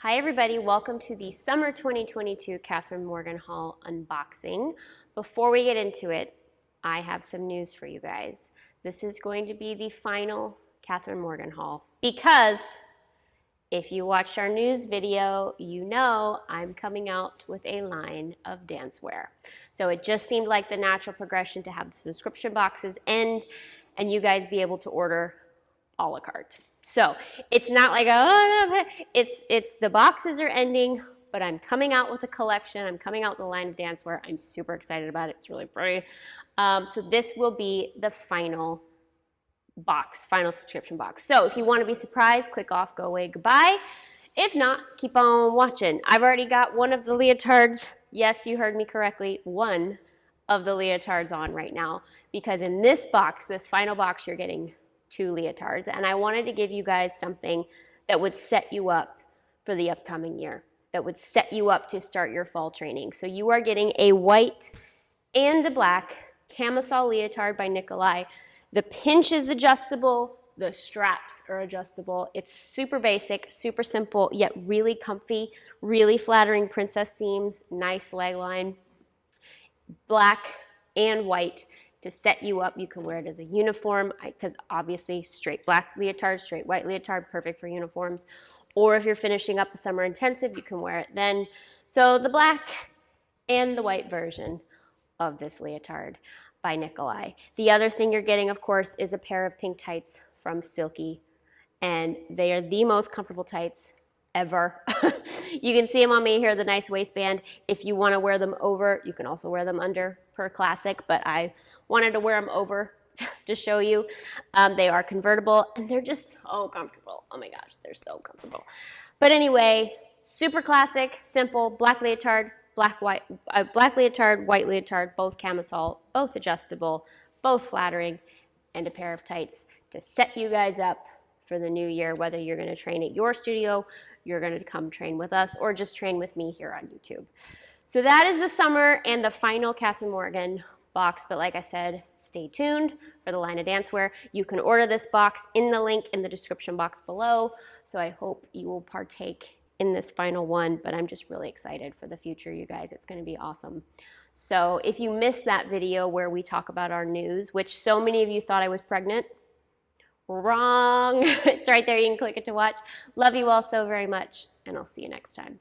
Hi everybody, welcome to the Summer 2022 Kathryn Morgan Hall unboxing. Before we get into it, I have some news for you guys. This is going to be the final Kathryn Morgan Hall because if you watched our news video, you know I'm coming out with a line of dancewear. So it just seemed like the natural progression to have the subscription boxes end and you guys be able to order a la carte. So it's not like, it's the boxes are ending, but I'm coming out with a collection. I'm coming out with a line of dancewear. I'm super excited about it. It's really pretty. So this will be the final box, final subscription box. So if you want to be surprised, click off, go away, goodbye. If not, keep on watching. I've already got one of the leotards. Yes, you heard me correctly. One of the leotards on right now, because in this box, this final box, you're getting 2 leotards, and I wanted to give you guys something that would set you up for the upcoming year, that would set you up to start your fall training. So you are getting a white and a black camisole leotard by Nikolai. The pinch is adjustable, the straps are adjustable. It's super basic, super simple, yet really comfy, really flattering princess seams, nice leg line, black and white. To set you up, you can wear it as a uniform, because obviously straight black leotard, straight white leotard, perfect for uniforms. Or if you're finishing up a summer intensive, you can wear it then. So the black and the white version of this leotard by Nikolai. The other thing you're getting, of course, is a pair of pink tights from Silky, and they are the most comfortable tights ever. You can see them on me here, the nice waistband. If you want to wear them over, you can also wear them under per classic, but I wanted to wear them over to show you. They are convertible and they're just so comfortable. Oh my gosh, they're so comfortable. But anyway, super classic, simple, black leotard, black leotard, white leotard, both camisole, both adjustable, both flattering, and a pair of tights to set you guys up for the new year, whether you're going to train at your studio, you're going to come train with us, or just train with me here on YouTube. So that is the summer and the final Kathryn Morgan box, but like I said, stay tuned for the line of dancewear. You can order this box in the link in the description box below, so I hope you will partake in this final one, but I'm just really excited for the future, you guys. It's going to be awesome. So if you missed that video where we talk about our news, which so many of you thought I was pregnant, wrong. It's right there. You can click it to watch. Love you all so very much, and I'll see you next time.